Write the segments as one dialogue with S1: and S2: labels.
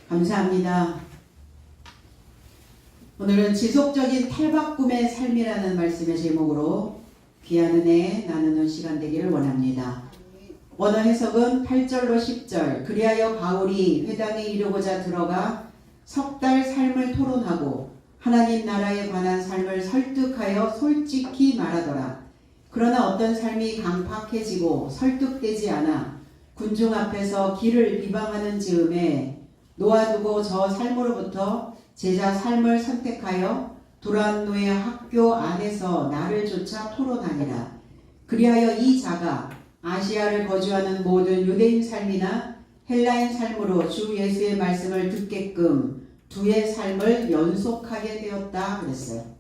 S1: 감사합니다. 오늘은 지속적인 탈바꿈의 삶이라는 말씀의 제목으로 귀한 은혜 나누는 시간 되기를 원합니다. 원어 해석은 8절로 10절. 그리하여 바울이 회당에 이르고자 들어가 석 달 삶을 토론하고 하나님 나라에 관한 삶을 설득하여 솔직히 말하더라. 그러나 어떤 삶이 강팍해지고 설득되지 않아 군중 앞에서 길을 비방하는 즈음에 놓아두고 저 삶으로부터 제자 삶을 선택하여 두란노의 학교 안에서 나를 쫓아 토론하니라. 그리하여 이 자가 아시아를 거주하는 모든 유대인 삶이나 헬라인 삶으로 주 예수의 말씀을 듣게끔 두의 삶을 연속하게 되었다 그랬어요.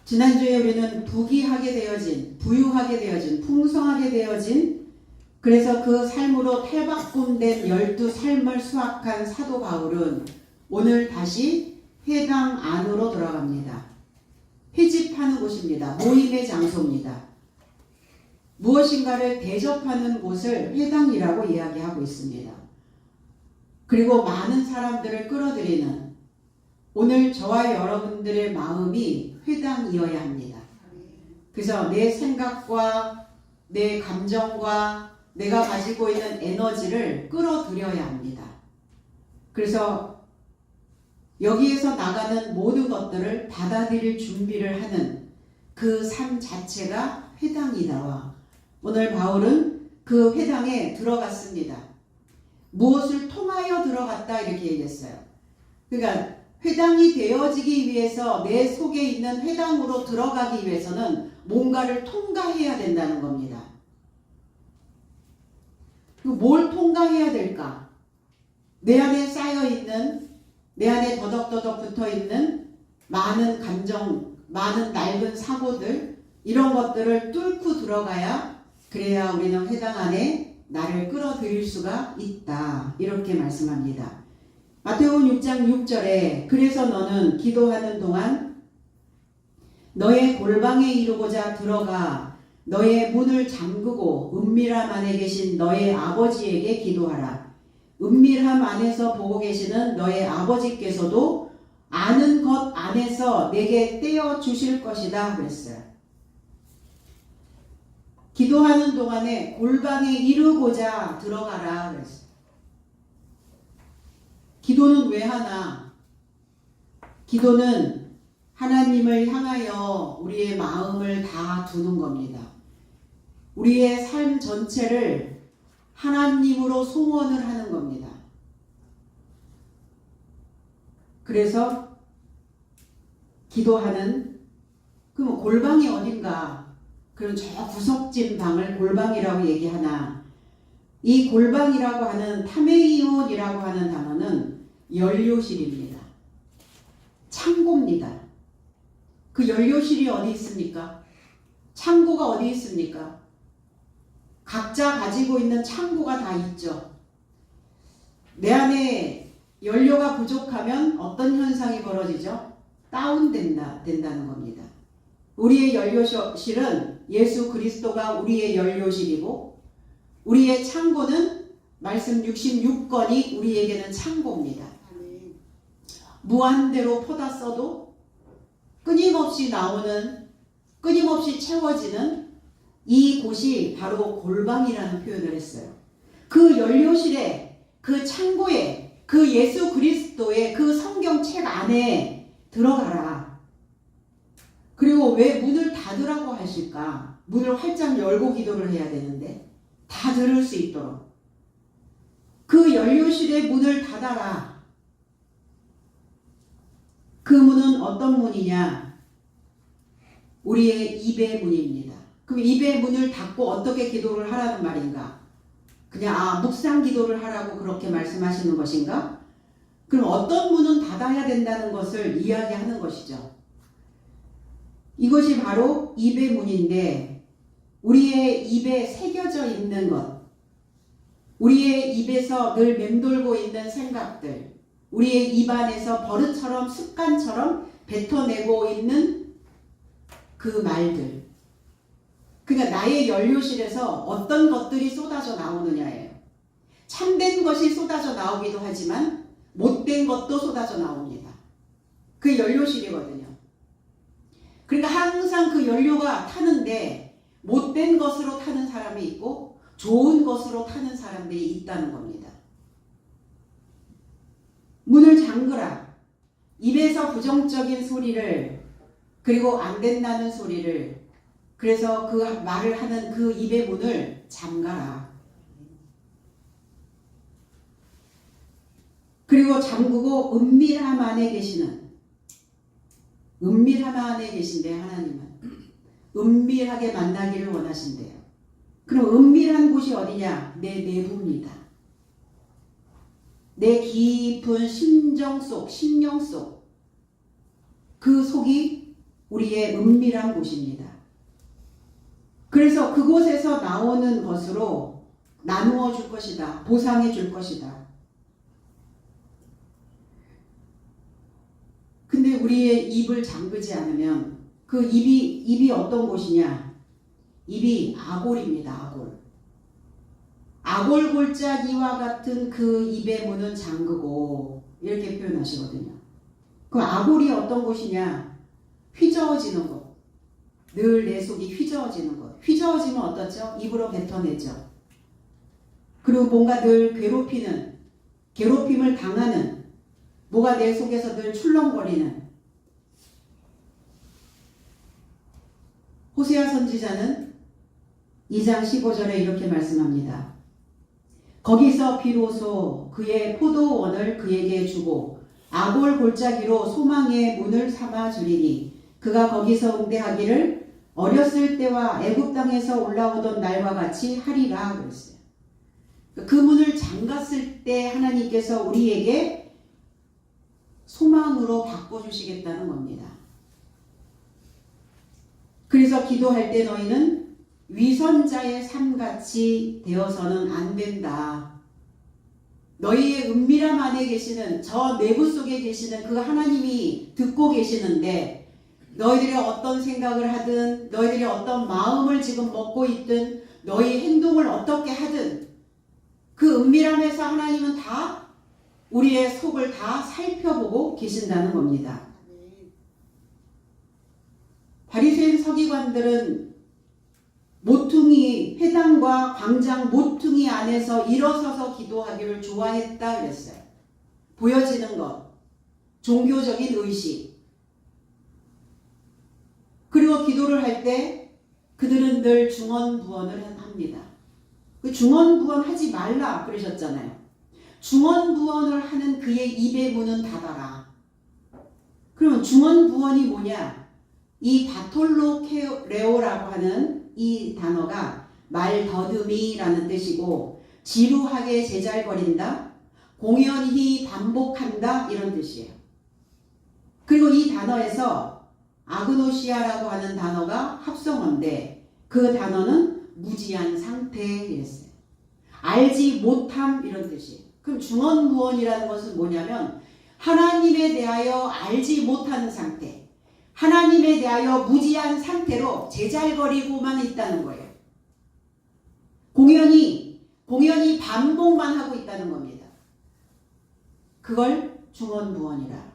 S1: 지난주에 우리는 부귀하게 되어진, 부유하게 되어진, 풍성하게 되어진, 그래서 그 삶으로 탈바꿈된 12 삶을 수확한 사도 바울은 오늘 다시 회당 안으로 들어갑니다. 회집하는 곳입니다. 모임의 장소입니다. 무엇인가를 대접하는 곳을 회당이라고 이야기하고 있습니다. 그리고 많은 사람들을 끌어들이는, 오늘 저와 여러분들의 마음이 회당이어야 합니다. 그래서 내 생각과 내 감정과 내가 가지고 있는 에너지를 끌어들여야 합니다. 그래서 여기에서 나가는 모든 것들을 받아들일 준비를 하는 그 삶 자체가 회당이다와 오늘 바울은 그 회당에 들어갔습니다. 무엇을 통하여 들어갔다 이렇게 얘기했어요. 그러니까 회당이 되어지기 위해서 내 속에 있는 회당으로 들어가기 위해서는 뭔가를 통과해야 된다는 겁니다. 뭘 통과해야 될까? 내 안에 쌓여있는, 내 안에 더덕더덕 붙어있는 많은 감정, 많은 낡은 사고들, 이런 것들을 뚫고 들어가야, 그래야 우리는 회당 안에 나를 끌어들일 수가 있다. 이렇게 말씀합니다. 마태복음 6장 6절에 그래서 너는 기도하는 동안 너의 골방에 이르고자 들어가 너의 문을 잠그고 은밀함 안에 계신 너의 아버지에게 기도하라. 은밀함 안에서 보고 계시는 너의 아버지께서도 아는 것 안에서 내게 떼어 주실 것이다 그랬어요. 기도하는 동안에 골방에 이르고자 들어가라 그랬어요. 기도는 왜 하나? 기도는 하나님을 향하여 우리의 마음을 다 두는 겁니다. 우리의 삶 전체를 하나님으로 소원을 하는 겁니다. 그래서 기도하는, 그럼 골방이 어딘가? 그럼 저 구석진 방을 골방이라고 얘기하나? 이 골방이라고 하는 타메이온이라고 하는 단어는 연료실입니다. 창고입니다. 그 연료실이 어디 있습니까? 창고가 어디 있습니까? 각자 가지고 있는 창고가 다 있죠. 내 안에 연료가 부족하면 어떤 현상이 벌어지죠? 다운된다는 겁니다. 우리의 연료실은 예수 그리스도가 우리의 연료실이고 우리의 창고는 말씀 66권이 우리에게는 창고입니다. 무한대로 퍼다 써도 끊임없이 나오는, 끊임없이 채워지는 이 곳이 바로 골방이라는 표현을 했어요. 그 연료실에, 그 창고에, 그 예수 그리스도의 그 성경책 안에 들어가라. 그리고 왜 문을 닫으라고 하실까? 문을 활짝 열고 기도를 해야 되는데 다 들을 수 있도록 그 연료실의 문을 닫아라. 그 문은 어떤 문이냐? 우리의 입의 문입니다. 그럼 입의 문을 닫고 어떻게 기도를 하라는 말인가? 그냥 묵상 기도를 하라고 그렇게 말씀하시는 것인가? 그럼 어떤 문은 닫아야 된다는 것을 이야기하는 것이죠. 이것이 바로 입의 문인데 우리의 입에 새겨져 있는 것, 우리의 입에서 늘 맴돌고 있는 생각들, 우리의 입 안에서 버릇처럼 습관처럼 뱉어내고 있는 그 말들, 그러니까 나의 연료실에서 어떤 것들이 쏟아져 나오느냐예요. 참된 것이 쏟아져 나오기도 하지만 못된 것도 쏟아져 나옵니다. 그 연료실이거든요. 그러니까 항상 그 연료가 타는데 못된 것으로 타는 사람이 있고 좋은 것으로 타는 사람들이 있다는 겁니다. 문을 잠그라. 입에서 부정적인 소리를, 그리고 안 된다는 소리를, 그래서 그 말을 하는 그 입의 문을 잠가라. 그리고 잠그고 은밀함 안에 계신데 하나님은 은밀하게 만나기를 원하신대요. 그럼 은밀한 곳이 어디냐? 내 내부입니다. 내 깊은 심령 속 그 속이 우리의 은밀한 곳입니다. 그래서 그곳에서 나오는 것으로 나누어 줄 것이다. 보상해 줄 것이다. 근데 우리의 입을 잠그지 않으면 그 입이 어떤 곳이냐? 입이 아골입니다. 아골 골짜기와 같은 그 입의 문은 잠그고, 이렇게 표현하시거든요. 그 아골이 어떤 곳이냐? 휘저어지는 곳. 늘 내 속이 휘저어지는 것. 휘저어지면 어떻죠? 입으로 뱉어내죠. 그리고 뭔가 늘 괴롭힘을 당하는, 뭐가 내 속에서 늘 출렁거리는. 호세아 선지자는 2장 15절에 이렇게 말씀합니다. 거기서 비로소 그의 포도원을 그에게 주고 아골 골짜기로 소망의 문을 삼아 주리니 그가 거기서 응대하기를 어렸을 때와 애굽 땅에서 올라오던 날과 같이 하리라 그랬어요. 그 문을 잠갔을 때 하나님께서 우리에게 소망으로 바꿔주시겠다는 겁니다. 그래서 기도할 때 너희는 위선자의 삶같이 되어서는 안 된다. 너희의 은밀함 안에 계시는, 저 내부 속에 계시는 그 하나님이 듣고 계시는데, 너희들이 어떤 생각을 하든, 너희들이 어떤 마음을 지금 먹고 있든, 너희 행동을 어떻게 하든 그 은밀함에서 하나님은 다 우리의 속을 다 살펴보고 계신다는 겁니다. 바리새인 서기관들은 모퉁이, 회당과 광장 모퉁이 안에서 일어서서 기도하기를 좋아했다 그랬어요. 보여지는 것, 종교적인 의식. 그리고 기도를 할 때 그들은 늘 중언부언을 합니다. 그 중언부언 하지 말라 그러셨잖아요. 중언부언을 하는 그의 입의 문은 닫아라. 그러면 중언부언이 뭐냐? 이 바톨로레오라고 하는 이 단어가 말더듬이라는 뜻이고, 지루하게 제잘거린다, 공연히 반복한다, 이런 뜻이에요. 그리고 이 단어에서 아그노시아라고 하는 단어가 합성어인데, 그 단어는 무지한 상태 이랬어요. 알지 못함 이런 뜻이에요. 그럼 중언부언이라는 것은 뭐냐면 하나님에 대하여 알지 못하는 상태, 하나님에 대하여 무지한 상태로 제잘거리고만 있다는 거예요. 공연히 반복만 하고 있다는 겁니다. 그걸 중언부언이라.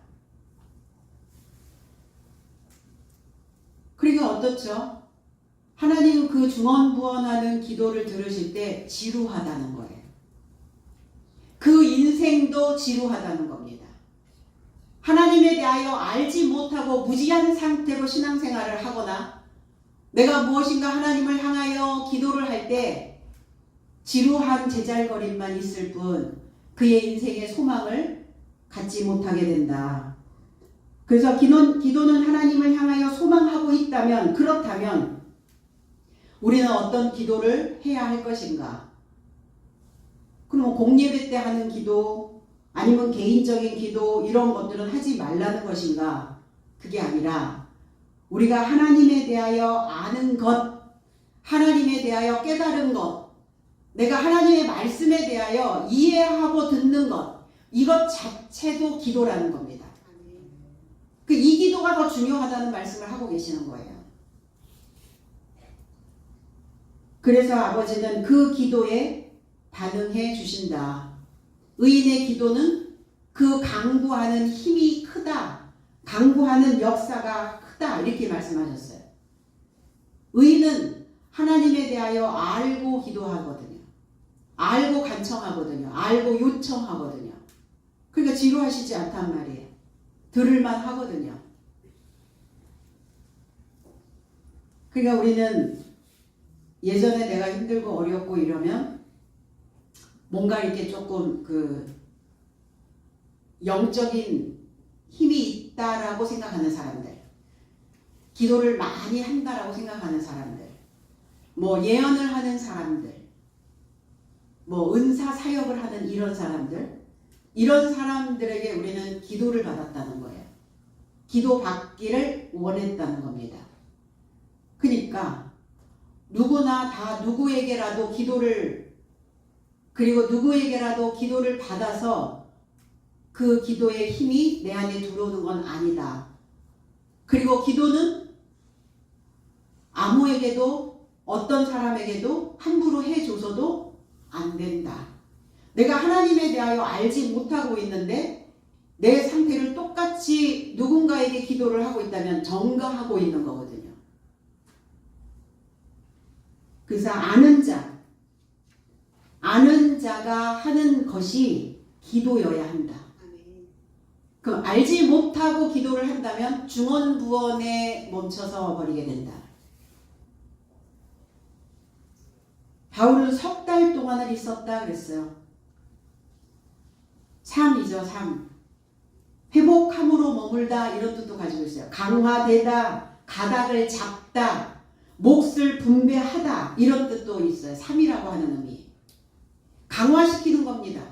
S1: 그리고 어떻죠? 하나님 그 중언부언하는 기도를 들으실 때 지루하다는 거예요. 그 인생도 지루하다는 겁니다. 하나님에 대하여 알지 못하고 무지한 상태로 신앙생활을 하거나 내가 무엇인가 하나님을 향하여 기도를 할 때 지루한 제잘거림만 있을 뿐 그의 인생의 소망을 갖지 못하게 된다. 그래서 기도는 하나님을 향하여 소망하고 있다면, 그렇다면 우리는 어떤 기도를 해야 할 것인가? 그럼 공예배 때 하는 기도, 아니면 개인적인 기도, 이런 것들은 하지 말라는 것인가? 그게 아니라 우리가 하나님에 대하여 아는 것, 하나님에 대하여 깨달은 것, 내가 하나님의 말씀에 대하여 이해하고 듣는 것, 이것 자체도 기도라는 겁니다. 이 기도가 더 중요하다는 말씀을 하고 계시는 거예요. 그래서 아버지는 그 기도에 반응해 주신다. 의인의 기도는 그 강구하는 힘이 크다. 강구하는 역사가 크다. 이렇게 말씀하셨어요. 의인은 하나님에 대하여 알고 기도하거든요. 알고 간청하거든요. 알고 요청하거든요. 그러니까 지루하시지 않단 말이에요. 들을만 하거든요. 그러니까 우리는 예전에 내가 힘들고 어렵고 이러면 뭔가 이렇게 조금 영적인 힘이 있다라고 생각하는 사람들, 기도를 많이 한다라고 생각하는 사람들, 뭐 예언을 하는 사람들, 뭐 은사 사역을 하는 이런 사람들, 이런 사람들에게 우리는 기도를 받았다는 거예요. 기도 받기를 원했다는 겁니다. 그러니까 누구나 다 누구에게라도 기도를, 그리고 누구에게라도 기도를 받아서 그 기도의 힘이 내 안에 들어오는 건 아니다. 그리고 기도는 아무에게도 어떤 사람에게도 함부로 해줘서도 안 된다. 내가 하나님에 대하여 알지 못하고 있는데 내 상태를 똑같이 누군가에게 기도를 하고 있다면 전가하고 있는 거거든요. 그래서 아는 자가 하는 것이 기도여야 한다. 그럼 알지 못하고 기도를 한다면 중언부언에 멈춰서 버리게 된다. 바울은 3달 동안을 있었다 그랬어요. 삶이죠, 삶. 회복함으로 머물다 이런 뜻도 가지고 있어요. 강화되다, 가닥을 잡다, 몫을 분배하다 이런 뜻도 있어요. 삶이라고 하는 의미. 강화시키는 겁니다.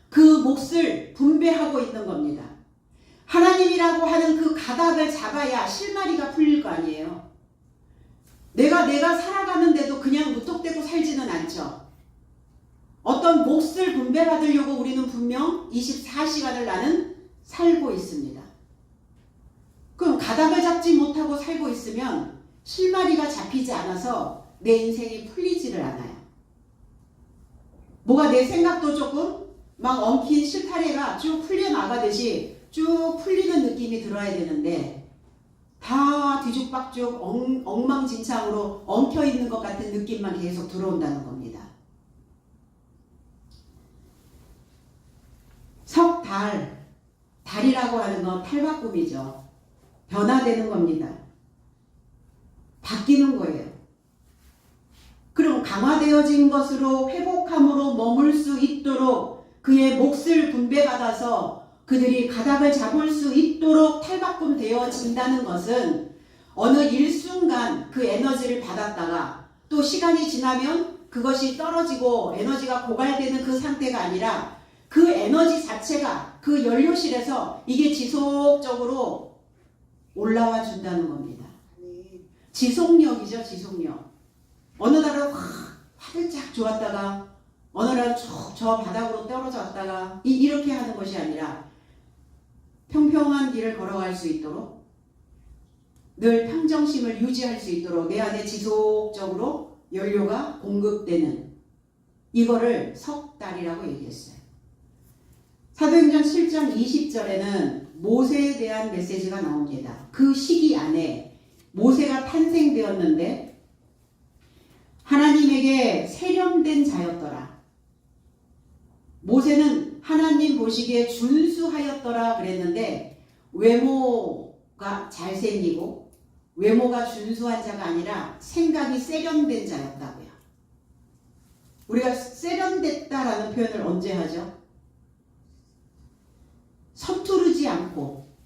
S1: 그 몫을 분배하고 있는 겁니다. 하나님이라고 하는 그 가닥을 잡아야 실마리가 풀릴 거 아니에요. 내가 살아가는데도 그냥 무턱대고 살지는 않죠. 어떤 몫을 분배받으려고 우리는 분명 24시간을 나는 살고 있습니다. 그럼 가닥을 잡지 못하고 살고 있으면 실마리가 잡히지 않아서 내 인생이 풀리지를 않아요. 뭐가 내 생각도 조금 막 엉킨 실타래가 쭉 풀려나가듯이 쭉 풀리는 느낌이 들어야 되는데 다 뒤죽박죽 엉망진창으로 엉켜있는 것 같은 느낌만 계속 들어온다는 겁니다. 달이라고 하는 건 탈바꿈이죠. 변화되는 겁니다. 바뀌는 거예요. 그럼 강화되어진 것으로 회복함으로 머물 수 있도록 그의 몫을 분배받아서 그들이 가닥을 잡을 수 있도록 탈바꿈되어진다는 것은 어느 일순간 그 에너지를 받았다가 또 시간이 지나면 그것이 떨어지고 에너지가 고갈되는 그 상태가 아니라 그 에너지 자체가 그 연료실에서 이게 지속적으로 올라와 준다는 겁니다. 지속력이죠, 지속력. 어느 날은 화들짝 좋았다가 어느 날은 저 바닥으로 떨어졌다가 이렇게 하는 것이 아니라 평평한 길을 걸어갈 수 있도록 늘 평정심을 유지할 수 있도록 내 안에 지속적으로 연료가 공급되는 이거를 3달이라고 얘기했어요. 사도행전 7장 20절에는 모세에 대한 메시지가 나옵니다. 그 시기 안에 모세가 탄생되었는데 하나님에게 세련된 자였더라. 모세는 하나님 보시기에 준수하였더라 그랬는데 외모가 잘생기고 외모가 준수한 자가 아니라 생각이 세련된 자였다고요. 우리가 세련됐다라는 표현을 언제 하죠? 서투르지 않고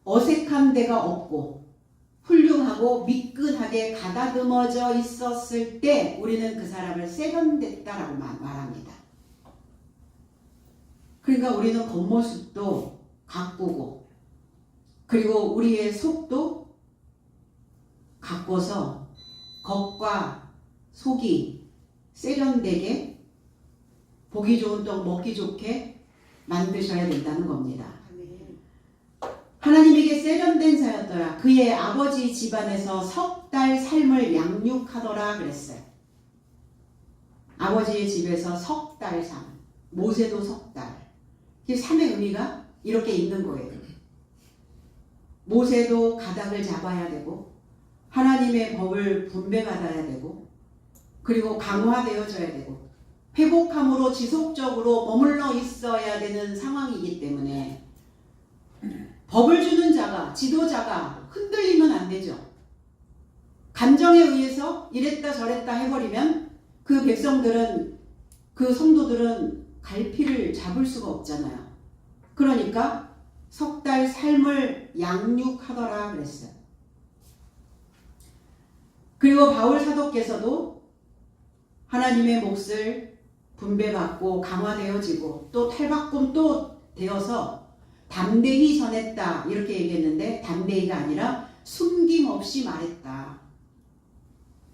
S1: 어색한 데가 없고 훌륭하고 미끈하게 가다듬어져 있었을 때 우리는 그 사람을 세련됐다라고 말합니다. 그러니까 우리는 겉모습도 가꾸고 그리고 우리의 속도 가꿔서 겉과 속이 세련되게 보기 좋은 떡 먹기 좋게 만드셔야 된다는 겁니다. 하나님에게 세련된 자였더라. 그의 아버지 집안에서 3달 삶을 양육하더라 그랬어요. 아버지의 집에서 석 달 삶, 모세도 석 달. 이 삶의 의미가 이렇게 있는 거예요. 모세도 가닥을 잡아야 되고 하나님의 법을 분배받아야 되고 그리고 강화되어져야 되고 회복함으로 지속적으로 머물러 있어야 되는 상황이기 때문에 법을 주는 자가, 지도자가 흔들리면 안 되죠. 감정에 의해서 이랬다 저랬다 해버리면 그 백성들은, 그 성도들은 갈피를 잡을 수가 없잖아요. 그러니까 석 달 삶을 양육하더라 그랬어요. 그리고 바울 사도께서도 하나님의 몫을 분배받고 강화되어지고 또 탈바꿈 또 되어서 담대히 전했다 이렇게 얘기했는데 담대히가 아니라 숨김없이 말했다.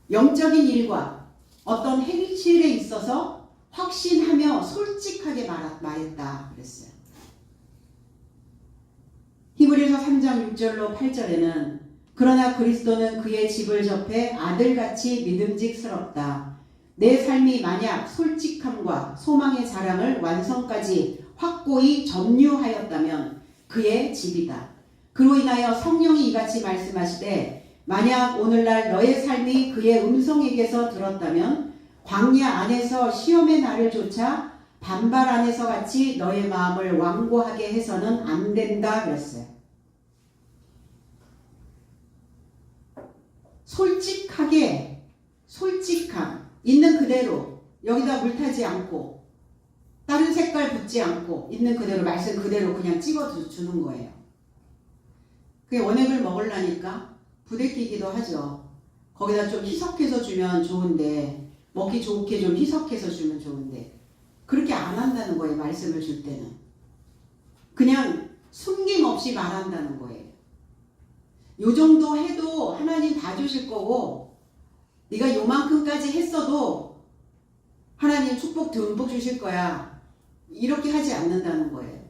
S1: 영적인 일과 어떤 행실에 있어서 확신하며 솔직하게 말했다 그랬어요. 히브리서 3장 6절로 8절에는 그러나 그리스도는 그의 집을 접해 아들같이 믿음직스럽다. 내 삶이 만약 솔직함과 소망의 자랑을 완성까지 확고히 점유하였다면 그의 집이다. 그로 인하여 성령이 이같이 말씀하시되 만약 오늘날 너의 삶이 그의 음성에게서 들었다면 광야 안에서 시험의 날을 쫓아 반발 안에서 같이 너의 마음을 완고하게 해서는 안 된다 그랬어요. 솔직하게, 솔직함, 있는 그대로 여기다 물 타지 않고 다른 색깔 붙지 않고 있는 그대로 말씀 그대로 그냥 찍어주는 거예요. 그게 원액을 먹으려니까 부대끼기도 하죠. 거기다 좀 희석해서 주면 좋은데 먹기 좋게 좀 희석해서 주면 좋은데 그렇게 안 한다는 거예요. 말씀을 줄 때는 그냥 숨김없이 말한다는 거예요. 요 정도 해도 하나님 봐주실 거고 네가 요만큼까지 했어도 하나님 축복 듬뿍 주실 거야. 이렇게 하지 않는다는 거예요.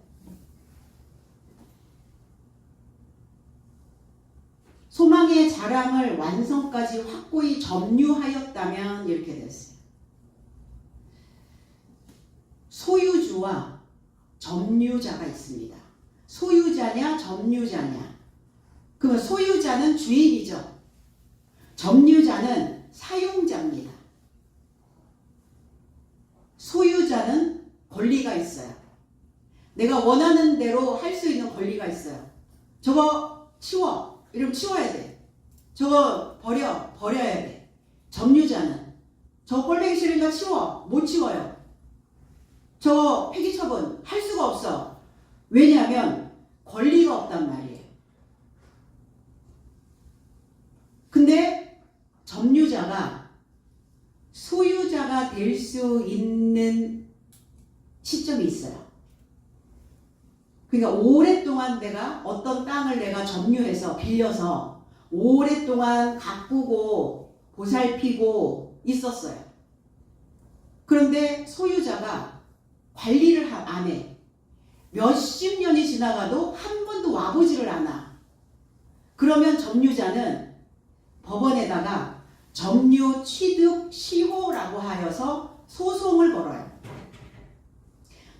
S1: 소망의 자랑을 완성까지 확고히 점유하였다면 이렇게 됐어요. 소유주와 점유자가 있습니다. 소유자냐 점유자냐. 그러면 소유자는 주인이죠. 점유자는 사용자입니다. 소유자는 권리가 있어요. 내가 원하는 대로 할 수 있는 권리가 있어요. 저거 치워. 이러면 치워야 돼. 저거 버려야 돼. 점유자는 저 꼴보기 싫으니까 치워. 못 치워요. 저 폐기처분 할 수가 없어. 왜냐하면 권리가 없단 말이에요. 근데 점유자가 소유자가 될 수 있는 시점이 있어요. 그러니까 오랫동안 내가 어떤 땅을 내가 점유해서 빌려서 오랫동안 가꾸고 보살피고 있었어요. 그런데 소유자가 관리를 안 해. 몇십 년이 지나가도 한 번도 와보지를 않아. 그러면 점유자는 법원에다가 점유 취득 시효라고 하여서 소송을 걸어요.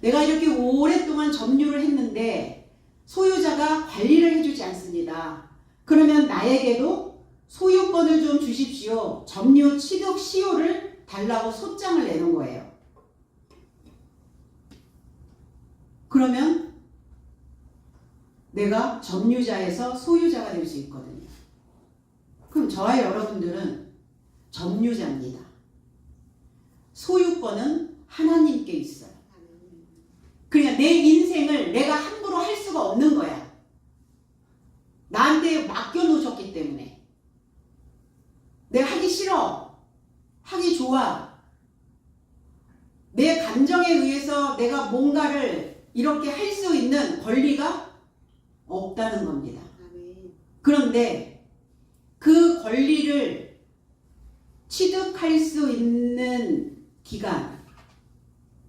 S1: 내가 이렇게 오랫동안 점유를 했는데 소유자가 관리를 해주지 않습니다. 그러면 나에게도 소유권을 좀 주십시오. 점유 취득 시효를 달라고 소장을 내는 거예요. 그러면 내가 점유자에서 소유자가 될 수 있거든요. 그럼 저와 여러분들은 점유자입니다. 소유권은 하나님께 있어요. 그러니까 내 인생을 내가 함부로 할 수가 없는 거야. 나한테 맡겨놓으셨기 때문에. 내가 하기 싫어. 하기 좋아. 내 감정에 의해서 내가 뭔가를 이렇게 할 수 있는 권리가 없다는 겁니다. 그런데 그 권리를 취득할 수 있는 기간,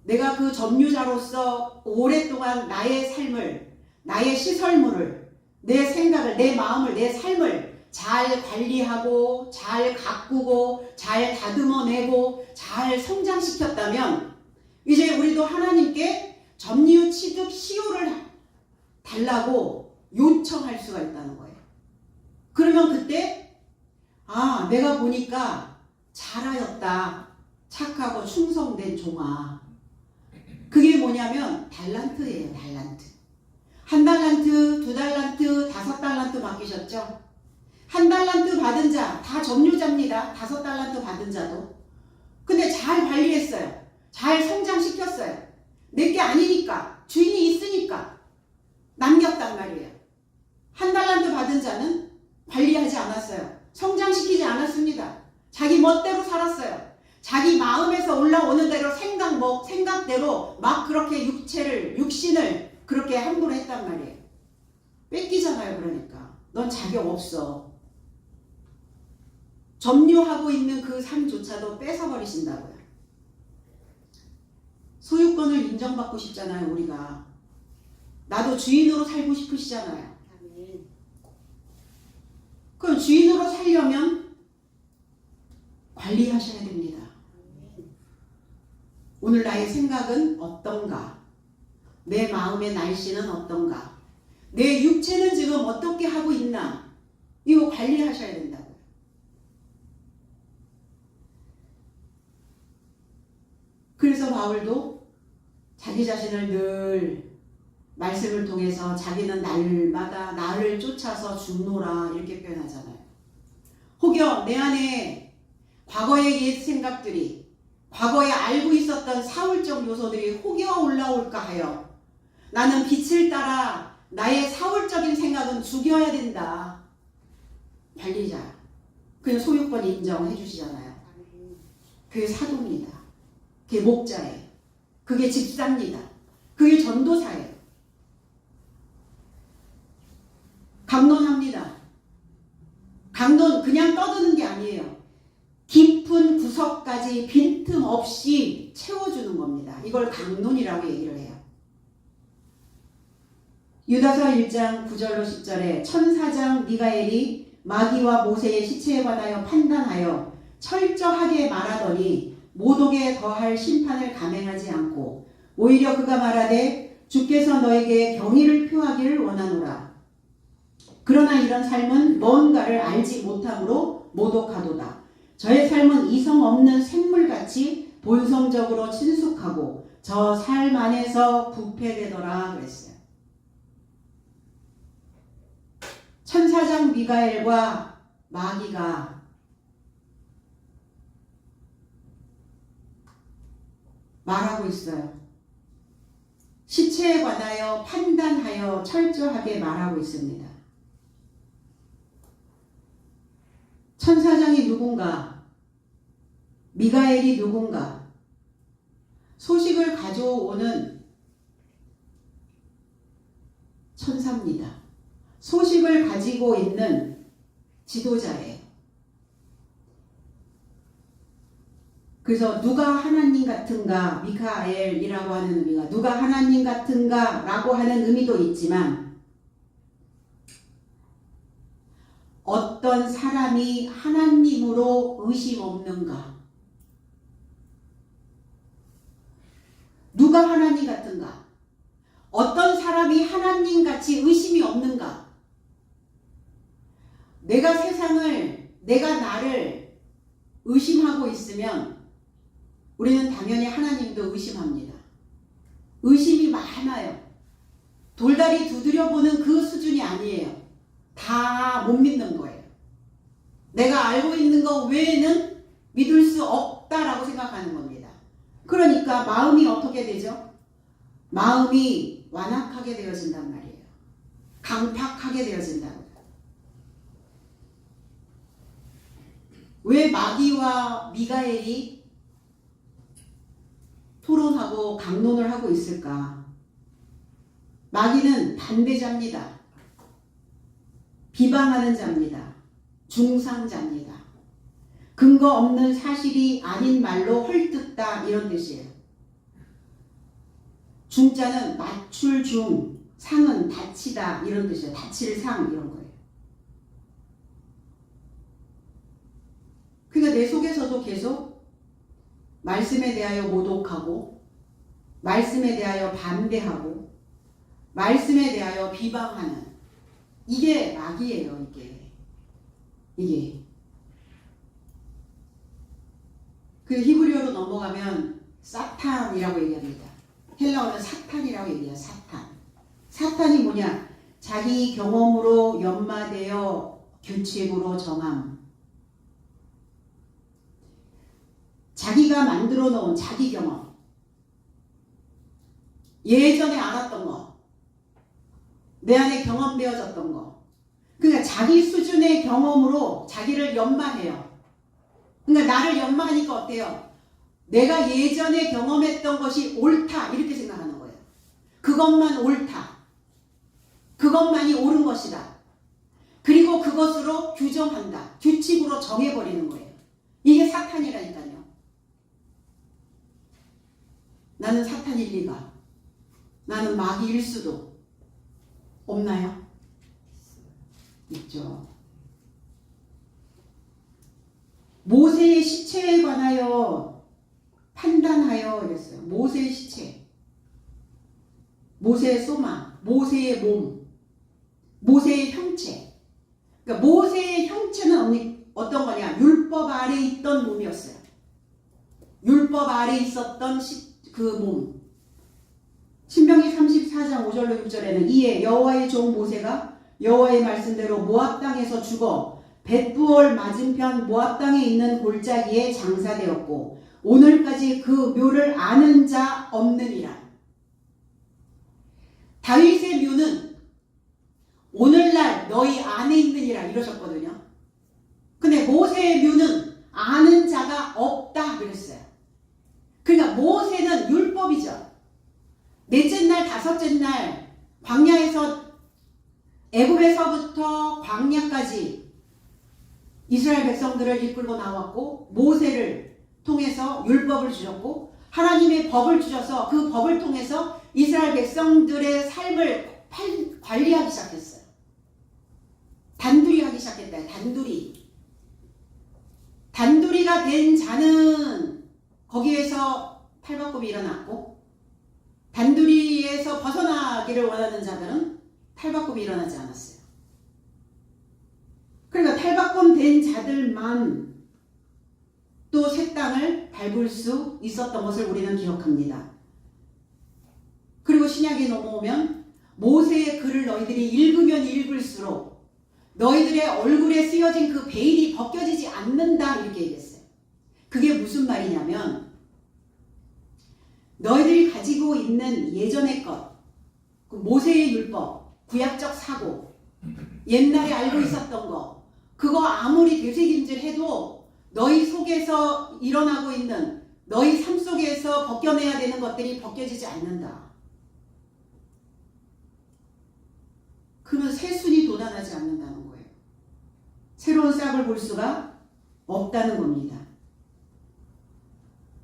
S1: 내가 그 점유자로서 오랫동안 나의 삶을, 나의 시설물을, 내 생각을, 내 마음을, 내 삶을 잘 관리하고 잘 가꾸고 잘 다듬어내고 잘 성장시켰다면 이제 우리도 하나님께 점유, 취득, 시효를 달라고 요청할 수가 있다는 거예요. 그러면 그때 내가 보니까 잘하였다. 착하고 충성된 종아. 그게 뭐냐면 달란트예요. 달란트. 1달란트, 2달란트, 5달란트 맡기셨죠? 1달란트 받은 자 다 점유자입니다. 5달란트 받은 자도. 근데 잘 관리했어요. 잘 성장시켰어요. 내게 아니니까, 주인이 있으니까 남겼단 말이에요. 1달란트 받은 자는 관리하지 않았어요. 성장시키지 않았습니다. 자기 멋대로 살았어요. 자기 마음에서 올라오는 대로 생각대로 막 그렇게 육신을 그렇게 함부로 했단 말이에요. 뺏기잖아요. 그러니까 넌 자격 없어. 점유하고 있는 그 삶조차도 뺏어버리신다고요. 소유권을 인정받고 싶잖아요. 우리가. 나도 주인으로 살고 싶으시잖아요. 그럼 주인으로 살려면 관리하셔야 됩니다. 오늘 나의 생각은 어떤가? 내 마음의 날씨는 어떤가? 내 육체는 지금 어떻게 하고 있나? 이거 관리하셔야 된다고요. 그래서 바울도 자기 자신을 늘 말씀을 통해서 자기는 날마다 나를 쫓아서 죽노라 이렇게 표현하잖아요. 혹여 내 안에 과거의 옛 생각들이, 과거에 알고 있었던 사울적 요소들이 혹여 올라올까 하여 나는 빛을 따라 나의 사울적인 생각은 죽여야 된다. 관리자. 그냥 소유권 인정해 주시잖아요. 그게 사도입니다. 그게 목자예요. 그게 집사입니다. 그게 전도사예요. 강론합니다. 강론 그냥 떠드는 게 아니에요. 깊은 구석까지 빈틈없이 채워주는 겁니다. 이걸 강론이라고 얘기를 해요. 유다서 1장 9절로 10절에 천사장 미가엘이 마귀와 모세의 시체에 관하여 판단하여 철저하게 말하더니 모독에 더할 심판을 감행하지 않고 오히려 그가 말하되 주께서 너에게 경의를 표하기를 원하노라. 그러나 이런 삶은 뭔가를 알지 못함으로 모독하도다. 저의 삶은 이성 없는 생물같이 본성적으로 친숙하고 저 삶 안에서 부패되더라 그랬어요. 천사장 미가엘과 마귀가 말하고 있어요. 시체에 관하여 판단하여 철저하게 말하고 있습니다. 천사장이 누군가? 미가엘이 누군가? 소식을 가져오는 천사입니다. 소식을 가지고 있는 지도자예요. 그래서 누가 하나님 같은가? 미카엘이라고 하는 의미가 누가 하나님 같은가? 라고 하는 의미도 있지만 어떤 사람이 하나님으로 의심 없는가? 누가 하나님 같은가? 어떤 사람이 하나님같이 의심이 없는가? 내가 세상을, 내가 나를 의심하고 있으면 우리는 당연히 하나님도 의심합니다. 의심이 많아요. 돌다리 두드려보는 그 수준이 아니에요. 다 못 믿는 거예요. 내가 알고 있는 것 외에는 믿을 수 없다라고 생각하는 겁니다. 그러니까 마음이 어떻게 되죠? 마음이 완악하게 되어진단 말이에요. 강팍하게 되어진다고요. 왜 마귀와 미가엘이 토론하고 강론을 하고 있을까? 마귀는 반대자입니다. 비방하는 자입니다. 중상자입니다. 근거 없는 사실이 아닌 말로 헐뜯다 이런 뜻이에요. 중자는 맞출 중, 상은 다치다 이런 뜻이에요. 다칠 상 이런 거예요. 그래서 내 속에서도 계속 말씀에 대하여 모독하고, 말씀에 대하여 반대하고, 말씀에 대하여 비방하는, 이게 마귀예요. 이게 그 히브리어로 넘어가면 사탄이라고 얘기합니다. 헬라어는 사탄이라고 얘기해요. 사탄이 뭐냐? 자기 경험으로 연마되어 규칙으로 정함. 자기가 만들어 놓은 자기 경험, 예전에 알았던 거, 내 안에 경험되어졌던 거, 그러니까 자기 수준의 경험으로 자기를 연마해요. 그러니까 나를 연마하니까 어때요? 내가 예전에 경험했던 것이 옳다 이렇게 생각하는 거예요. 그것만 옳다. 그것만이 옳은 것이다. 그리고 그것으로 규정한다. 규칙으로 정해버리는 거예요. 이게 사탄이라니까요. 나는 사탄일 리가. 나는 마귀일 수도. 없나요? 있죠. 모세의 시체에 관하여 판단하여 이랬어요. 모세의 시체, 모세의 소마, 모세의 몸, 모세의 형체. 그러니까 모세의 형체는 어떤 거냐? 율법 아래 있던 몸이었어요. 율법 아래 있었던 그 몸. 신명기 34장 5절로 6절에는 이에 여호와의 종 모세가 여호와의 말씀대로 모압 땅에서 죽어 벳부얼 맞은편 모압 땅에 있는 골짜기에 장사되었고 오늘까지 그 묘를 아는 자 없느니라. 다윗의 묘는 오늘날 너희 안에 있느니라 이러셨거든요. 근데 모세의 묘는 아는 자가 없다 그랬어요. 그러니까 모세는 율법이죠. 넷째 날 다섯째 날 광야에서 애굽에서부터 광야까지 이스라엘 백성들을 이끌고 나왔고 모세를 통해서 율법을 주셨고 하나님의 법을 주셔서 그 법을 통해서 이스라엘 백성들의 삶을 관리하기 시작했어요. 단둘이 하기 시작했다. 단둘이가 된 자는 거기에서 탈바꿈이 일어났고 단둘이에서 벗어나기를 원하는 자들은 탈바꿈이 일어나지 않았어요. 그러니까 탈바꿈 된 자들만 또 새 땅을 밟을 수 있었던 것을 우리는 기억합니다. 그리고 신약에 넘어오면 모세의 글을 너희들이 읽으면 읽을수록 너희들의 얼굴에 쓰여진 그 베일이 벗겨지지 않는다 이렇게 얘기했어요. 그게 무슨 말이냐면 너희들이 가지고 있는 예전의 것, 그 모세의 율법, 구약적 사고, 옛날에 알고 있었던 거, 그거 아무리 되새김질 해도 너희 속에서 일어나고 있는 너희 삶 속에서 벗겨내야 되는 것들이 벗겨지지 않는다. 그러면 새순이 돋아나지 않는다는 거예요. 새로운 싹을 볼 수가 없다는 겁니다.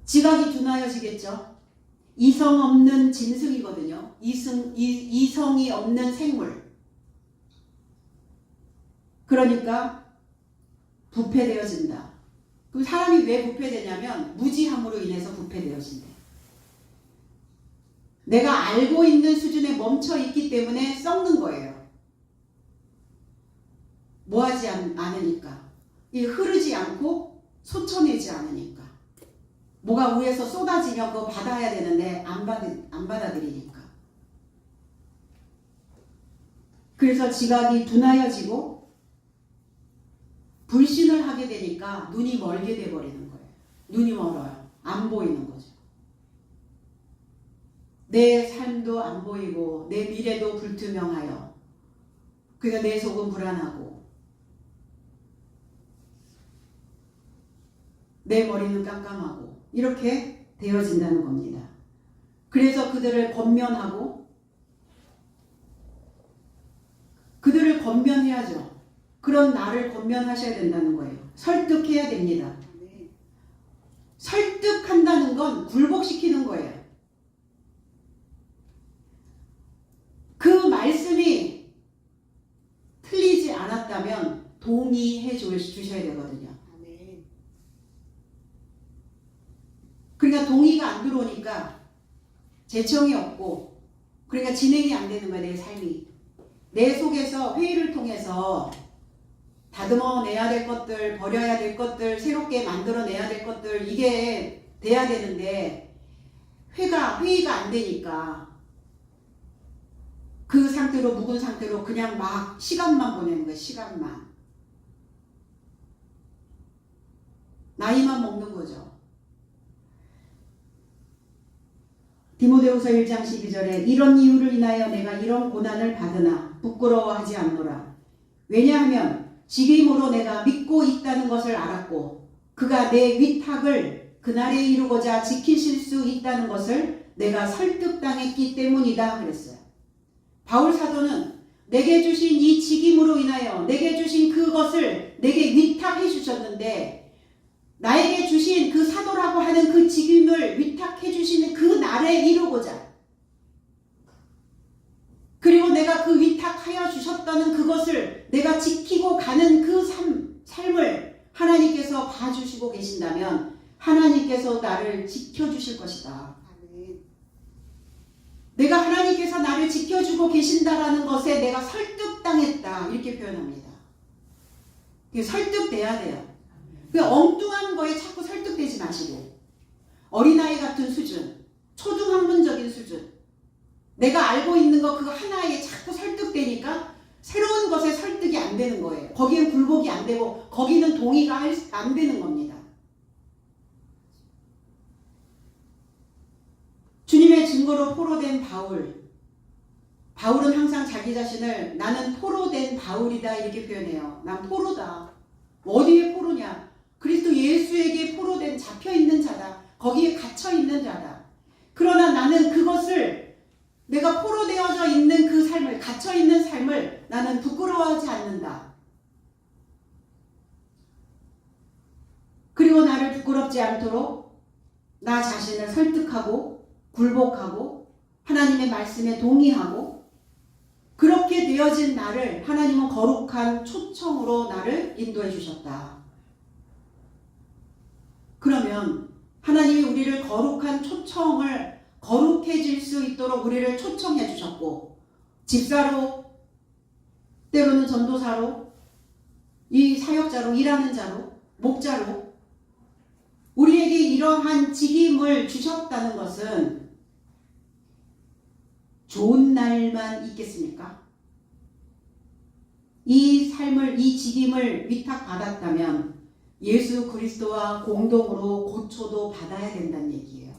S1: 지각이 둔하여지겠죠. 이성 없는 짐승이거든요. 이성이 없는 생물. 그러니까 부패되어진다. 그럼 사람이 왜 부패되냐면 무지함으로 인해서 부패되어진대. 내가 알고 있는 수준에 멈춰 있기 때문에 썩는 거예요. 뭐하지 않으니까. 이 흐르지 않고 솟쳐내지 않으니까. 뭐가 위에서 쏟아지면 그거 받아야 되는데 안 받아들이니까. 그래서 지각이 둔하여지고 불신을 하게 되니까 눈이 멀게 돼버리는 거예요. 눈이 멀어요. 안 보이는 거죠. 내 삶도 안 보이고 내 미래도 불투명하여 그러니까 내 속은 불안하고 내 머리는 깜깜하고 이렇게 되어진다는 겁니다. 그래서 그들을 건면해야죠. 그런 나를 건면하셔야 된다는 거예요. 설득해야 됩니다. 설득한다는 건 굴복시키는 거예요. 그 말씀이 틀리지 않았다면 동의해 주셔야 되거든요. 그러니까 동의가 안 들어오니까 재청이 없고, 그러니까 진행이 안 되는 거야, 내 삶이. 내 속에서 회의를 통해서 다듬어내야 될 것들, 버려야 될 것들, 새롭게 만들어내야 될 것들, 이게 돼야 되는데 회의가 안 되니까 그 상태로, 묵은 상태로 그냥 막 시간만 보내는 거야, 시간만. 나이만 먹는 거죠. 디모데후서 1장 12절에 이런 이유를 인하여 내가 이런 고난을 받으나 부끄러워하지 않노라. 왜냐하면 지금으로 내가 믿고 있다는 것을 알았고 그가 내 위탁을 그날에 이루고자 지키실 수 있다는 것을 내가 설득당했기 때문이다 그랬어요. 바울 사도는 내게 주신 이 직임으로 인하여 내게 주신 그것을 내게 위탁해 주셨는데, 나에게 주신 그 사도라고 하는 그 직임을 위탁해 주시는 그 날에 이루고자, 그리고 내가 그 위탁하여 주셨다는 그것을 내가 지키고 가는 그 삶을 하나님께서 봐주시고 계신다면 하나님께서 나를 지켜주실 것이다. 내가 하나님께서 나를 지켜주고 계신다라는 것에 내가 설득당했다, 이렇게 표현합니다. 설득돼야 돼요. 그 엉뚱한 거에 자꾸 설득되지 마시고, 어린아이 같은 수준, 초중학문적인 수준, 내가 알고 있는 거 그거 하나에 자꾸 설득되니까 새로운 것에 설득이 안 되는 거예요. 거기엔 굴복이 안 되고 거기는 동의가 안 되는 겁니다. 주님의 증거로 포로된 바울은 항상 자기 자신을 나는 포로된 바울이다 이렇게 표현해요. 난 포로다. 어디에 포로냐? 그리스도 예수에게 포로된, 잡혀있는 자다. 거기에 갇혀있는 자다. 그러나 나는 그것을, 내가 포로되어져 있는 그 삶을, 갇혀있는 삶을 나는 부끄러워하지 않는다. 그리고 나를 부끄럽지 않도록 나 자신을 설득하고 굴복하고 하나님의 말씀에 동의하고, 그렇게 되어진 나를 하나님은 거룩한 초청으로 나를 인도해 주셨다. 그러면 하나님이 우리를 거룩한 초청을, 거룩해질 수 있도록 우리를 초청해 주셨고, 집사로, 때로는 전도사로, 이 사역자로, 일하는 자로, 목자로 우리에게 이러한 직임을 주셨다는 것은 좋은 날만 있겠습니까? 이 삶을, 이 직임을 위탁받았다면 예수 그리스도와 공동으로 고초도 받아야 된다는 얘기예요.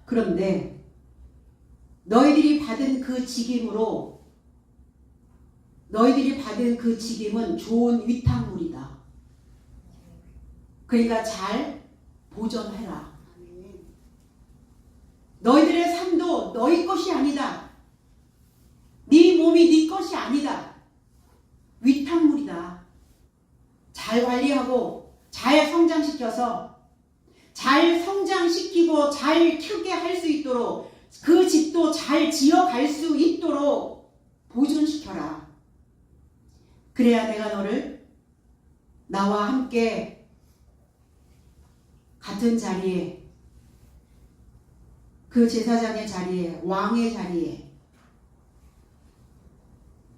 S1: 그런데 너희들이 받은 그 직임으로, 너희들이 받은 그 직임은 좋은 위탁물이다. 그러니까 잘 보존해라. 너희들의 삶도 너희 것이 아니다. 네 몸이 네 것이 아니다. 위탁물이다. 잘 관리하고 잘 성장시켜서, 잘 성장시키고 잘 크게 할 수 있도록, 그 집도 잘 지어갈 수 있도록 보존시켜라. 그래야 내가 너를 나와 함께 같은 자리에, 그 제사장의 자리에, 왕의 자리에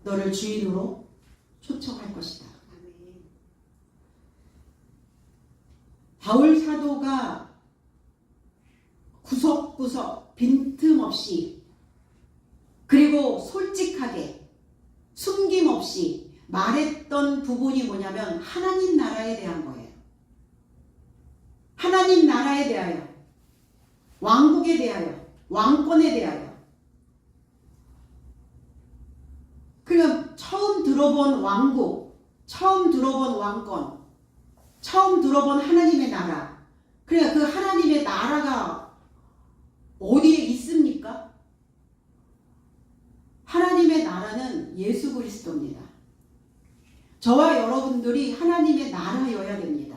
S1: 너를 주인으로 초청할 것이다. 바울 사도가 구석구석 빈틈없이, 그리고 솔직하게 숨김없이 말했던 부분이 뭐냐면 하나님 나라에 대한 거예요. 하나님 나라에 대하여, 왕국에 대하여, 왕권에 대하여. 그러니까 처음 들어본 왕국, 처음 들어본 왕권, 처음 들어본 하나님의 나라. 그러니까 그 하나님의 나라가 어디에 있습니까? 하나님의 나라는 예수 그리스도입니다. 저와 여러분들이 하나님의 나라여야 됩니다.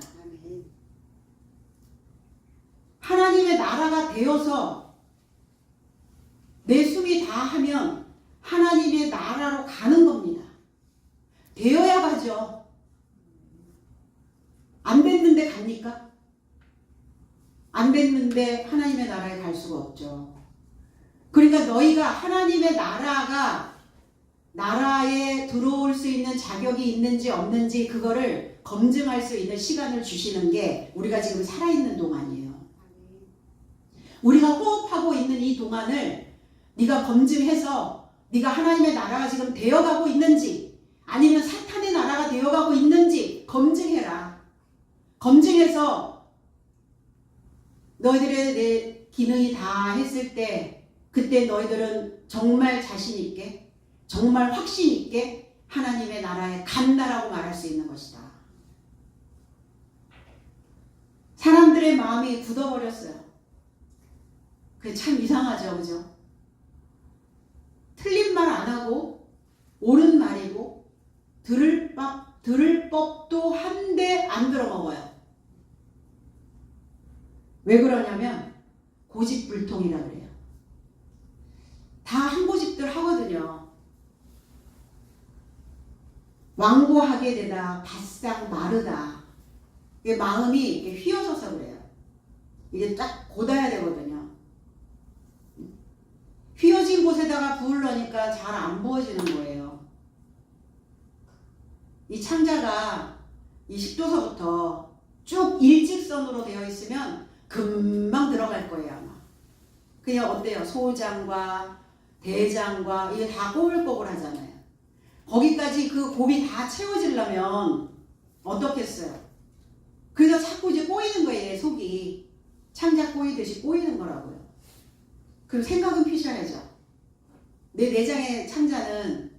S1: 하나님의 나라가 되어서 내 숨이 다하면 하나님의 나라로 가는 겁니다. 되어야 가죠. 안 됐는데 갑니까? 안 됐는데 하나님의 나라에 갈 수가 없죠. 그러니까 너희가 하나님의 나라에 들어올 수 있는 자격이 있는지 없는지 그거를 검증할 수 있는 시간을 주시는 게 우리가 지금 살아있는 동안이에요. 우리가 호흡하고 있는 이 동안을 네가 검증해서 네가 하나님의 나라가 지금 되어가고 있는지 아니면 사탄의 나라가 되어가고 있는지 검증해라. 검증해서 너희들의 내 기능이 다 했을 때 그때 너희들은 정말 자신 있게 정말 확신 있게 하나님의 나라에 간다라고 말할 수 있는 것이다. 사람들의 마음이 굳어버렸어요. 그게 참 이상하죠, 그죠? 틀린 말 안 하고 옳은 말이고 들을 법도 한데 안 들어먹어요. 왜 그러냐면 고집불통이라 그래요. 다 한 고집들 하거든요. 완고하게 되다 바싹 마르다. 이게 마음이 이렇게 휘어져서 그래요. 이게 딱 곧아야 되거든요. 휘어진 곳에다가 불을 넣으니까 잘 안 부어지는 거예요. 이 창자가 이 식도서부터 쭉 일직선으로 되어 있으면 금방 들어갈 거예요, 아마. 그냥 어때요? 소장과 대장과 이게 다 꼬불꼬불 하잖아요. 거기까지 그 곱이 다 채워지려면 어떻겠어요? 그래서 자꾸 이제 꼬이는 거예요, 속이. 창자 꼬이듯이 꼬이는 거라고요. 그럼 생각은 피셔야죠. 내 내장의 창자는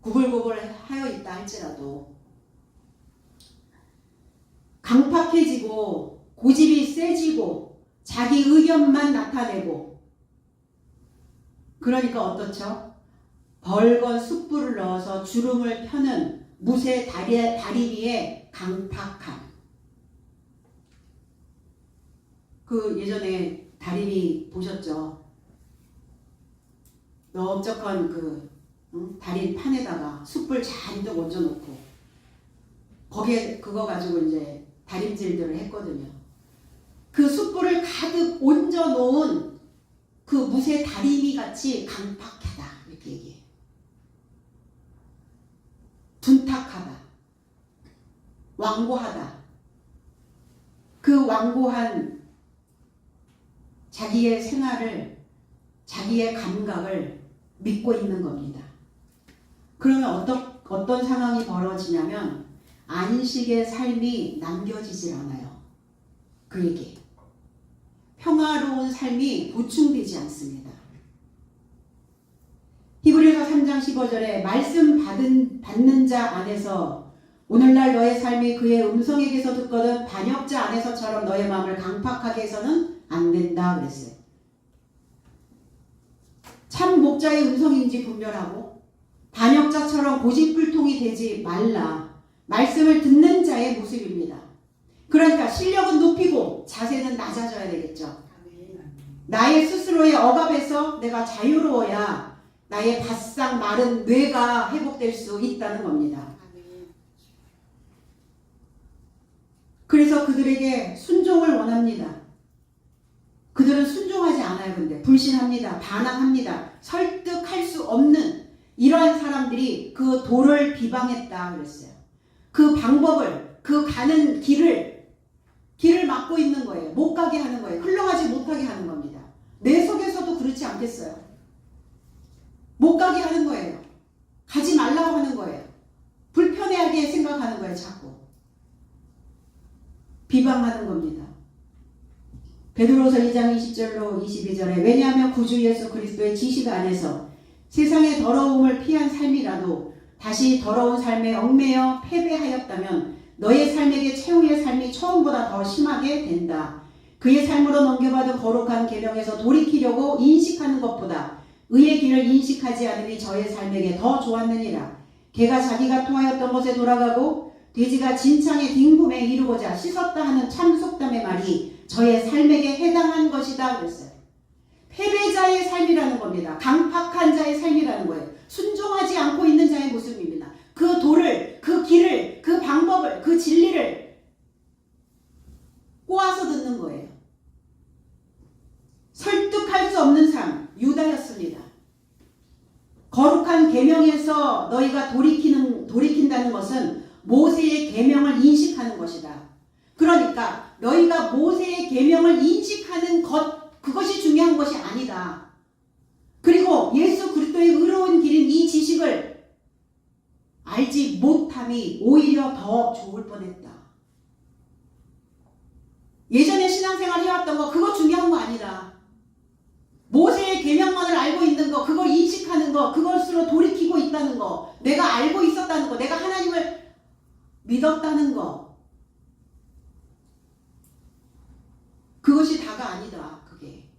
S1: 구불구불 하여 있다 할지라도 강팍해지고 고집이 세지고 자기 의견만 나타내고 그러니까 어떻죠? 벌건 숯불을 넣어서 주름을 펴는 무쇠 다리미에 강팍함. 그 예전에 다리미 보셨죠? 넓적한 그 다리판에다가 숯불 잔뜩 얹어놓고 거기에 그거 가지고 이제 다림질들을 했거든요. 그 숯불을 가득 얹어놓은 그 무쇠 다리미 같이 강팍하다 이렇게 얘기해요. 둔탁하다, 완고하다. 그 완고한 자기의 생활을, 자기의 감각을 믿고 있는 겁니다. 그러면 어떤 상황이 벌어지냐면 안식의 삶이 남겨지질 않아요. 그 얘기. 평화로운 삶이 보충되지 않습니다. 히브리서 3장 15절에 말씀 받는 자 안에서 오늘날 너의 삶이 그의 음성에게서 듣거든 반역자 안에서처럼 너의 마음을 강팍하게 해서는 안 된다 그랬어요. 참 목자의 음성인지 분별하고 반역자처럼 고집불통이 되지 말라. 말씀을 듣는 자의 모습입니다. 그러니까 실력은 높이고 자세는 낮아져야 되겠죠. 나의 스스로의 억압에서 내가 자유로워야 나의 바싹 마른 뇌가 회복될 수 있다는 겁니다. 그래서 그들에게 순종을 원합니다. 그들은 순종하지 않아요. 근데 불신합니다. 반항합니다. 설득할 수 없는 이러한 사람들이 그 도를 비방했다 그랬어요. 그 방법을, 그 가는 길을 막고 있는 거예요. 못 가게 하는 거예요. 흘러가지 못하게 하는 겁니다. 내 속에서도 그렇지 않겠어요? 못 가게 하는 거예요. 가지 말라고 하는 거예요. 불편해하게 생각하는 거예요. 자꾸. 비방하는 겁니다. 베드로서 2장 20절로 22절에 왜냐하면 구주 예수 그리스도의 지식 안에서 세상의 더러움을 피한 삶이라도 다시 더러운 삶에 얽매여 패배하였다면 너의 삶에게 최후의 삶이 처음보다 더 심하게 된다. 그의 삶으로 넘겨받은 거룩한 계명에서 돌이키려고 인식하는 것보다 의의 길을 인식하지 않음이 저의 삶에게 더 좋았느니라. 개가 자기가 토하였던 곳에 돌아가고 돼지가 진창의 딩굼에 이르고자 씻었다 하는 참 속담의 말이 저의 삶에게 해당한 것이다 그랬어요. 패배자의 삶이라는 겁니다. 강팍한 자의 삶이라는 거예요. 순종하지 않고 있는 자의 모습입니다. 그 도를, 그 길을, 그 방법을, 그 진리를 꼬아서 듣는 거예요. 먼저 너희가 돌이킨다는 것은 모세의 계명을 인식하는 것이다. 그러니까 너희가 모세의 계명을 인식하는 것, 그것이 중요한 것이 아니다. 그리고 예수 그리스도의 의로운 길인 이 지식을 알지 못함이 오히려 더 좋을 뻔했다. 예전에 신앙생활 해왔던 거 그거 중요한 거 아니다. 모세의 계명만을 알고 있는 거, 그걸 인식하는 거, 그것으로 돌이키고 있다는 거, 내가 알고 있었다는 거, 내가 하나님을 믿었다는 거, 그것이 다가 아니다. 그게.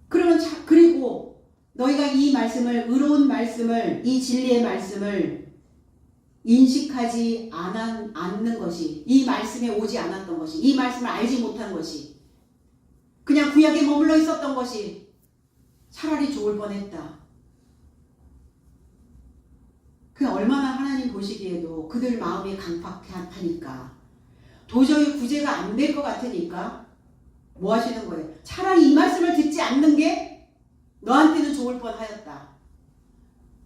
S1: 그러면 그리고 너희가 이 말씀을, 의로운 말씀을, 이 진리의 말씀을 인식하지 않는 것이, 이 말씀에 오지 않았던 것이, 이 말씀을 알지 못한 것이, 그냥 구약에 머물러 있었던 것이 차라리 좋을 뻔했다. 그 얼마나 하나님 보시기에도 그들 마음이 강팍하니까, 도저히 구제가 안 될 것 같으니까 뭐 하시는 거예요? 차라리 이 말씀을 듣지 않는 게 너한테는 좋을 뻔하였다.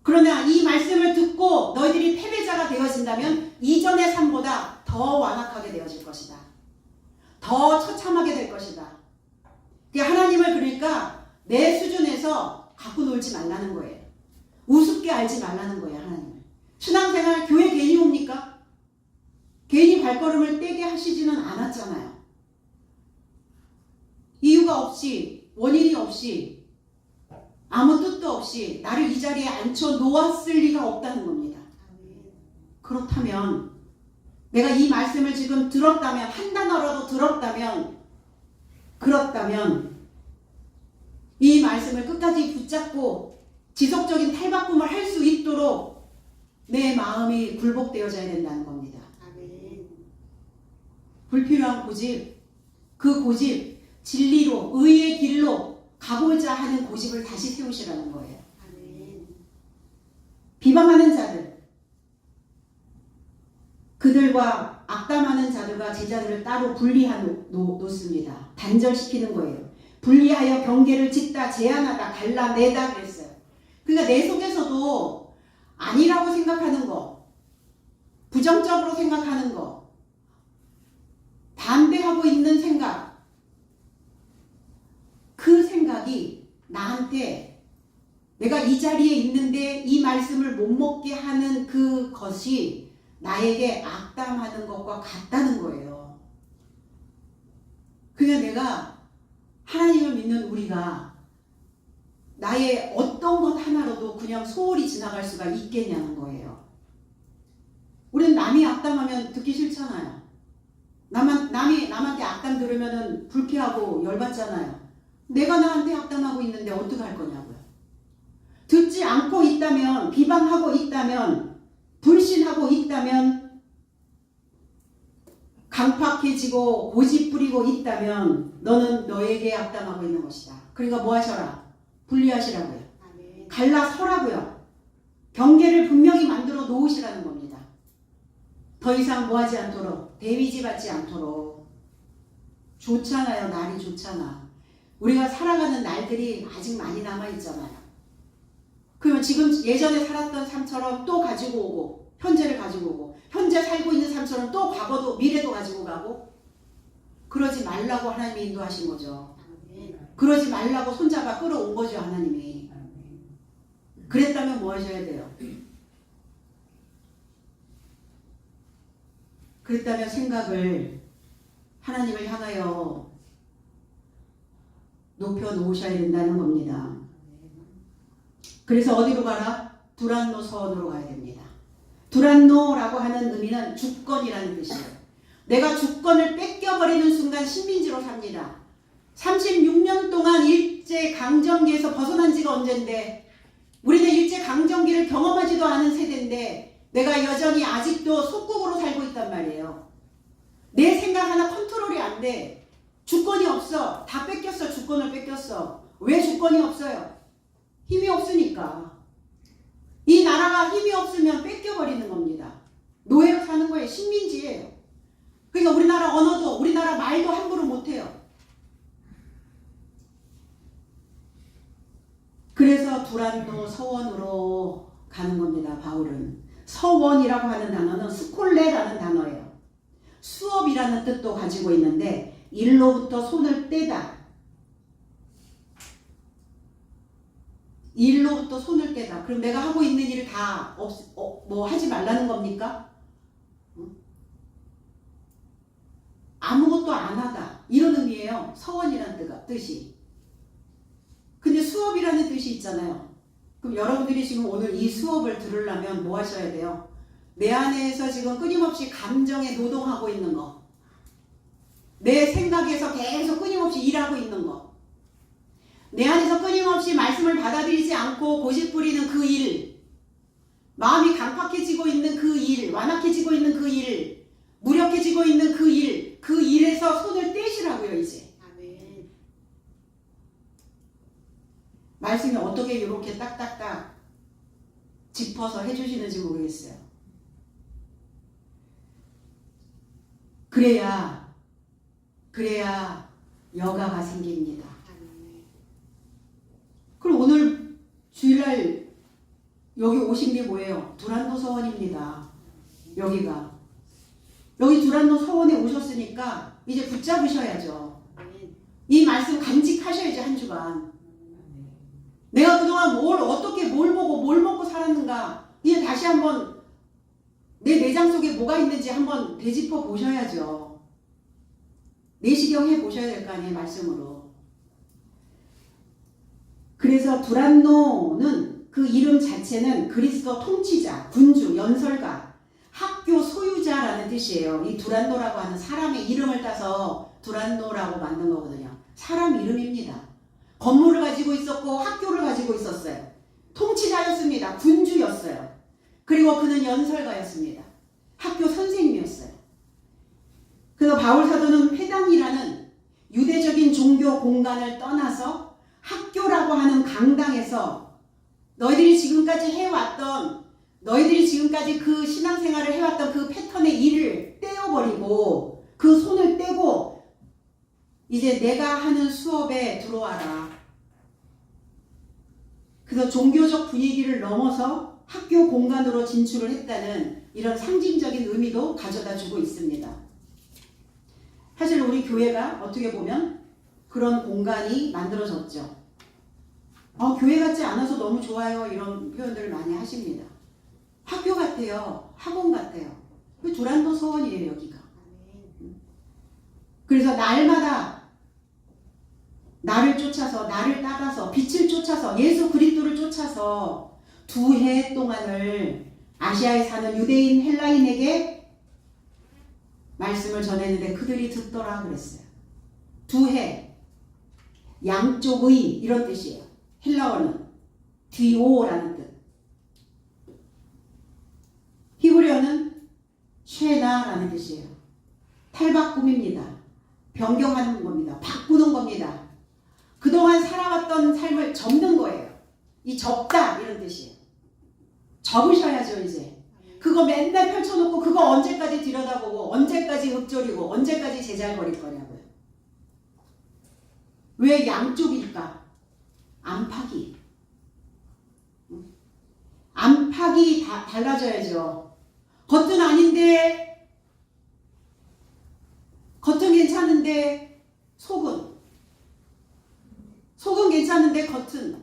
S1: 그러나 이 말씀을 듣고 너희들이 패배자가 되어진다면 이전의 삶보다 더 완악하게 되어질 것이다. 더 처참하게 될 것이다. 하나님을 그러니까 내 수준에서 갖고 놀지 말라는 거예요. 우습게 알지 말라는 거예요. 하나님을. 신앙생활 교회 괜히 옵니까? 괜히 발걸음을 떼게 하시지는 않았잖아요. 이유가 없이, 원인이 없이, 아무 뜻도 없이 나를 이 자리에 앉혀 놓았을 리가 없다는 겁니다. 그렇다면 내가 이 말씀을 지금 들었다면, 한 단어라도 그렇다면 이 말씀을 끝까지 붙잡고 지속적인 탈바꿈을 할 수 있도록 내 마음이 굴복되어져야 된다는 겁니다. 불필요한 고집, 그 고집, 진리로, 의의 길로 가고자 하는 고집을 다시 세우시라는 거예요. 비방하는 자들, 그들과 악담하는 자들과 제자들을 따로 놓습니다. 단절시키는 거예요. 분리하여 경계를 짓다, 제한하다, 갈라내다 그랬어요. 그러니까 내 속에서도 아니라고 생각하는 거, 부정적으로 생각하는 거, 반대하고 있는 생각, 그 생각이 나한테 내가 이 자리에 있는데 이 말씀을 못 먹게 하는 그것이 나에게 악담하는 것과 같다는 거예요. 그냥 내가 하나님을 믿는 우리가 나의 어떤 것 하나로도 그냥 소홀히 지나갈 수가 있겠냐는 거예요. 우리는 남이 악담하면 듣기 싫잖아요. 남이 남한테 악담 들으면 불쾌하고 열받잖아요. 내가 나한테 악담하고 있는데 어떻게 할 거냐고요. 듣지 않고 있다면, 비방하고 있다면, 불신하고 있다면, 강팍해지고 고집 부리고 있다면 너는 너에게 악담하고 있는 것이다. 그러니까 뭐 하셔라? 분리하시라고요. 갈라서라고요. 경계를 분명히 만들어 놓으시라는 겁니다. 더 이상 뭐 하지 않도록, 데미지 받지 않도록. 좋잖아요. 날이 좋잖아. 우리가 살아가는 날들이 아직 많이 남아있잖아요. 그러면 지금 예전에 살았던 삶처럼 또 가지고 오고, 현재를 가지고 오고, 현재 살고 있는 삶처럼 또 과거도 미래도 가지고 가고, 그러지 말라고 하나님이 인도하신 거죠. 그러지 말라고 손잡아 끌어온 거죠. 하나님이. 그랬다면 뭐 하셔야 돼요? 그랬다면 생각을 하나님을 향하여 높여 놓으셔야 된다는 겁니다. 그래서 어디로 가라? 두란노 서원으로 가야 됩니다. 두란노라고 하는 의미는 주권이라는 뜻이에요. 내가 주권을 뺏겨버리는 순간 식민지로 삽니다. 36년 동안 일제강점기에서 벗어난 지가 언젠데, 우리는 일제강점기를 경험하지도 않은 세대인데 내가 여전히 아직도 속국으로 살고 있단 말이에요. 내 생각 하나 컨트롤이 안 돼. 주권이 없어. 다 뺏겼어. 주권을 뺏겼어. 왜 주권이 없어요? 힘이 없으니까. 이 나라가 힘이 없으면 뺏겨버리는 겁니다. 노예로 사는 거예요. 식민지예요. 그러니까 우리나라 언어도, 우리나라 말도 함부로 못해요. 그래서 두란노 서원으로 가는 겁니다. 바울은. 서원이라고 하는 단어는 스콜레라는 단어예요. 수업이라는 뜻도 가지고 있는데 일로부터 손을 떼다. 일로부터 손을 떼다. 그럼 내가 하고 있는 일을 다 뭐 하지 말라는 겁니까? 아무것도 안 하다. 이런 의미예요. 서원이라는 뜻이. 근데 수업이라는 뜻이 있잖아요. 그럼 여러분들이 지금 오늘 이 수업을 들으려면 뭐 하셔야 돼요? 내 안에서 지금 끊임없이 감정에 노동하고 있는 거. 내 생각에서 계속 끊임없이 일하고 있는 거. 내 안에서 끊임없이 말씀을 받아들이지 않고 고집 부리는 그 일. 마음이 강팍해지고 있는 그 일. 완악해지고 있는 그 일. 무력해지고 있는 그 일. 그 일에서 손을 떼시라고요, 이제.
S2: 아멘.
S1: 말씀이 어떻게 이렇게 딱딱딱 짚어서 해주시는지 모르겠어요. 그래야 여가가 생깁니다. 그럼 오늘 주일날 여기 오신 게 뭐예요? 두란노 서원입니다. 여기 두란노 서원에 오셨으니까 이제 붙잡으셔야죠. 이 말씀 간직하셔야지 한 주간. 내가 그동안 뭘 보고 뭘 먹고 살았는가 이제 다시 한번 내 내장 속에 뭐가 있는지 한번 되짚어 보셔야죠. 내시경 해 보셔야 될 거 아니에요, 말씀으로. 그래서 두란노는 그 이름 자체는 그리스도 통치자, 군주, 연설가, 학교 소유자라는 뜻이에요. 이 두란노라고 하는 사람의 이름을 따서 두란노라고 만든 거거든요. 사람 이름입니다. 건물을 가지고 있었고 학교를 가지고 있었어요. 통치자였습니다. 군주였어요. 그리고 그는 연설가였습니다. 학교 선생님이었어요. 그래서 바울 사도는 회당이라는 유대적인 종교 공간을 떠나서 학교라고 하는 강당에서 너희들이 지금까지 그 신앙생활을 해왔던 그 패턴의 일을 떼어버리고 그 손을 떼고 이제 내가 하는 수업에 들어와라. 그래서 종교적 분위기를 넘어서 학교 공간으로 진출을 했다는 이런 상징적인 의미도 가져다 주고 있습니다. 사실 우리 교회가 어떻게 보면 그런 공간이 만들어졌죠. 교회 같지 않아서 너무 좋아요. 이런 표현들을 많이 하십니다. 학교 같아요. 학원 같아요. 두란노 서원이에요, 여기가. 그래서 날마다 나를 쫓아서, 나를 따라서, 빛을 쫓아서, 예수 그리스도를 쫓아서 2해 동안을 아시아에 사는 유대인 헬라인에게 말씀을 전했는데 그들이 듣더라 그랬어요. 2해, 양쪽의 이런 뜻이에요. 헬라어는 디오라는 뜻. 히브리어는 쉐나라는 뜻이에요. 탈바꿈입니다. 변경하는 겁니다. 바꾸는 겁니다. 그동안 살아왔던 삶을 접는 거예요. 이 접다 이런 뜻이에요. 접으셔야죠 이제. 그거 맨날 펼쳐놓고 그거 언제까지 들여다보고 언제까지 읊조리고 언제까지 제잘거릴 거냐고요. 왜 양쪽일까? 안팎이 달라져야죠. 겉은 아닌데 겉은 괜찮은데 속은 괜찮은데 겉은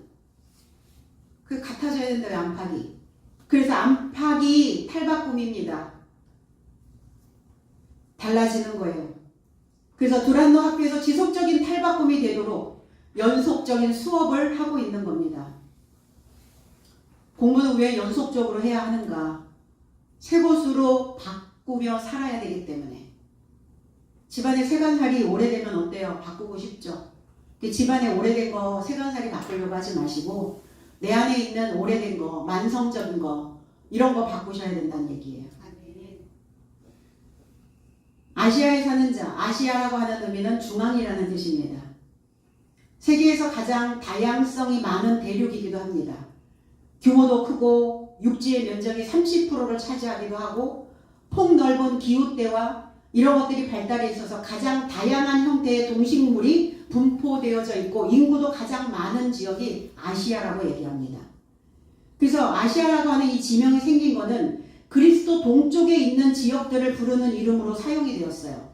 S1: 그 같아져야 된다요. 안팎이. 그래서 안팎이 탈바꿈입니다. 달라지는 거예요. 그래서 두란노 학교에서 지속적인 탈바꿈이 되도록 연속적인 수업을 하고 있는 겁니다. 공부는 왜 연속적으로 해야 하는가? 새 곳으로 바꾸며 살아야 되기 때문에. 집안에 세간살이 오래되면 어때요? 바꾸고 싶죠? 집안에 오래된 거 세간살이 바꾸려고 하지 마시고 내 안에 있는 오래된 거, 만성적인 거 이런 거 바꾸셔야 된다는 얘기예요. 아시아에 사는 자, 아시아라고 하는 의미는 중앙이라는 뜻입니다. 세계에서 가장 다양성이 많은 대륙이기도 합니다. 규모도 크고 육지의 면적이 30%를 차지하기도 하고 폭넓은 기후대와 이런 것들이 발달해 있어서 가장 다양한 형태의 동식물이 분포되어져 있고 인구도 가장 많은 지역이 아시아라고 얘기합니다. 그래서 아시아라고 하는 이 지명이 생긴 것은 그리스도 동쪽에 있는 지역들을 부르는 이름으로 사용이 되었어요.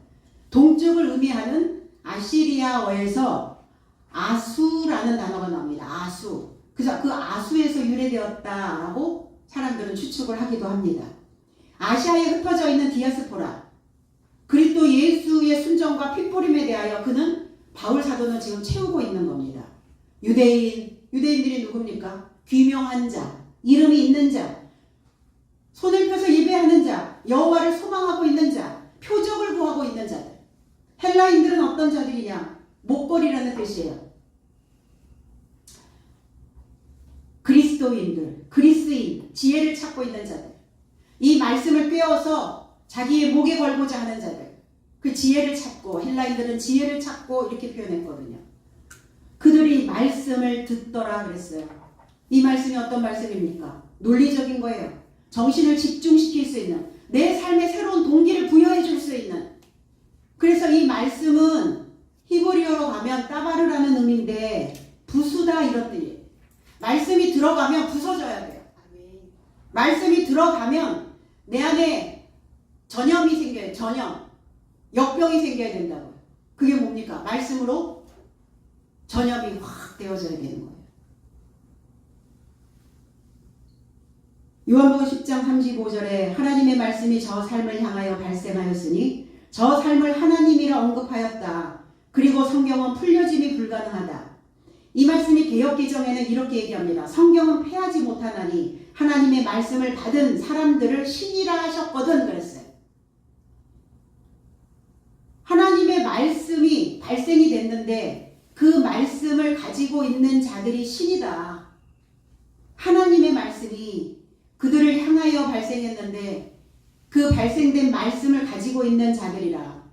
S1: 동쪽을 의미하는 아시리아어에서 아수라는 단어가 나옵니다. 아수. 그래서 그 아수에서 유래되었다라고 사람들은 추측을 하기도 합니다. 아시아에 흩어져 있는 디아스포라, 그리스도 예수의 순종과 핏부림에 대하여 그는 바울 사도는 지금 채우고 있는 겁니다. 유대인들이 누굽니까? 귀명한 자, 이름이 있는 자, 손을 펴서 예배하는 자, 여호와를 소망하고 있는 자, 표적을 구하고 있는 자들. 헬라인들은 어떤 자들이냐? 목걸이라는 뜻이에요. 그리스도인들, 그리스인, 지혜를 찾고 있는 자들. 이 말씀을 꿰어서 자기의 목에 걸고자 하는 자들. 그 지혜를 찾고, 헬라인들은 지혜를 찾고 이렇게 표현했거든요. 그들이 말씀을 듣더라 그랬어요. 이 말씀이 어떤 말씀입니까? 논리적인 거예요. 정신을 집중시킬 수 있는, 내 삶에 새로운 동기를 부여해 줄 수 있는. 그래서 이 말씀은 히브리어로 가면 따바르라는 의미인데 부수다 이런 뜻이에요. 말씀이 들어가면 부서져야 돼요. 말씀이 들어가면 내 안에 전염이 생겨요. 전염. 역병이 생겨야 된다고요. 그게 뭡니까? 말씀으로 전염이 확 되어져야 되는 거예요. 요한복음 10장 35절에 하나님의 말씀이 저 삶을 향하여 발생하였으니 저 삶을 하나님이라 언급하였다. 그리고 성경은 풀려짐이 불가능하다. 이 말씀이 개역개정에는 이렇게 얘기합니다. 성경은 패하지 못하나니 하나님의 말씀을 받은 사람들을 신이라 하셨거든 그랬어요. 하나님의 말씀이 발생이 됐는데 그 말씀을 가지고 있는 자들이 신이다. 하나님의 말씀이 그들을 향하여 발생했는데 그 발생된 말씀을 가지고 있는 자들이라.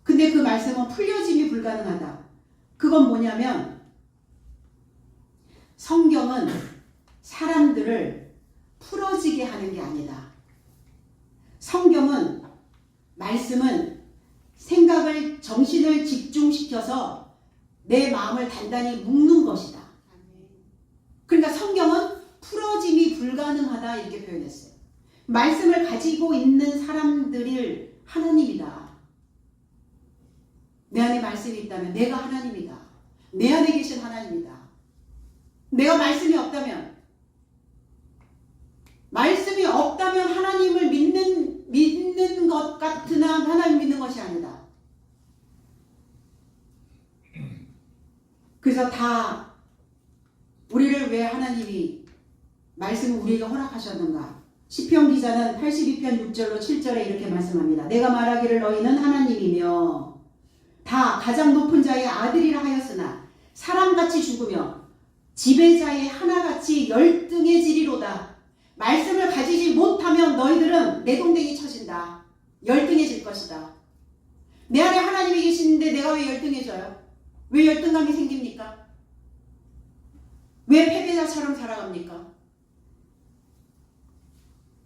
S1: 근데 그 말씀은 풀려짐이 불가능하다. 그건 뭐냐면 성경은 사람들을 풀어지게 하는 게 아니다. 성경은 말씀은 생각을 정신을 집중시켜서 내 마음을 단단히 묶는 것이다. 그러니까 성경은 풀어짐이 불가능하다 이렇게 표현했어요. 말씀을 가지고 있는 사람들을 하나님이다. 내 안에 말씀이 있다면 내가 하나님이다. 내 안에 계신 하나님이다. 내가 말씀이 없다면 하나님을 믿는 것 같으나 하나님 믿는 것이 아니다. 그래서 다 우리를 왜 하나님이 말씀을 우리에게 허락하셨는가? 시편 기자는 82편 6절로 7절에 이렇게 말씀합니다. 내가 말하기를 너희는 하나님이며 다 가장 높은 자의 아들이라 하였으나 사람같이 죽으며 지배자의 하나같이 열등해지리로다. 말씀을 가지지 못하면 너희들은 내동댕이 쳐진다. 열등해질 것이다. 내 안에 하나님이 계시는데 내가 왜 열등해져요? 왜 열등감이 생깁니까? 왜 패배자처럼 살아갑니까?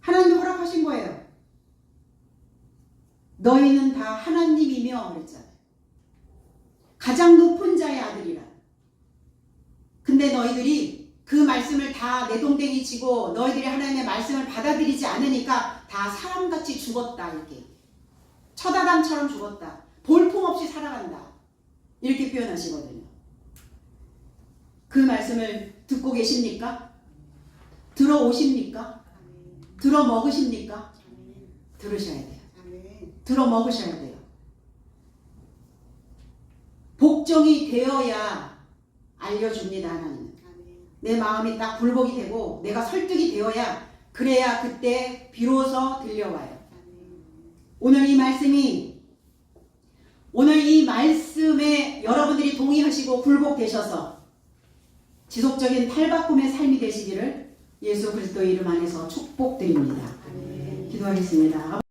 S1: 하나님이 허락하신 거예요. 너희는 다 하나님이며 그랬잖아요. 가장 높은 자의 아들이라. 근데 너희들이 그 말씀을 다 내동댕이 치고 너희들이 하나님의 말씀을 받아들이지 않으니까 다 사람같이 죽었다 이렇게. 처다담처럼 죽었다. 볼품없이 살아간다. 이렇게 표현하시거든요. 그 말씀을 듣고 계십니까? 들어오십니까? 들어 먹으십니까? 들으셔야 돼요. 들어 먹으셔야 돼요. 복종이 되어야 알려줍니다. 하나님은. 내 마음이 딱 굴복이 되고 내가 설득이 되어야 그래야 그때 비로소 들려와요. 오늘 이 말씀에 여러분들이 동의하시고 굴복되셔서 지속적인 탈바꿈의 삶이 되시기를 예수 그리스도의 이름 안에서 축복드립니다. 기도하겠습니다.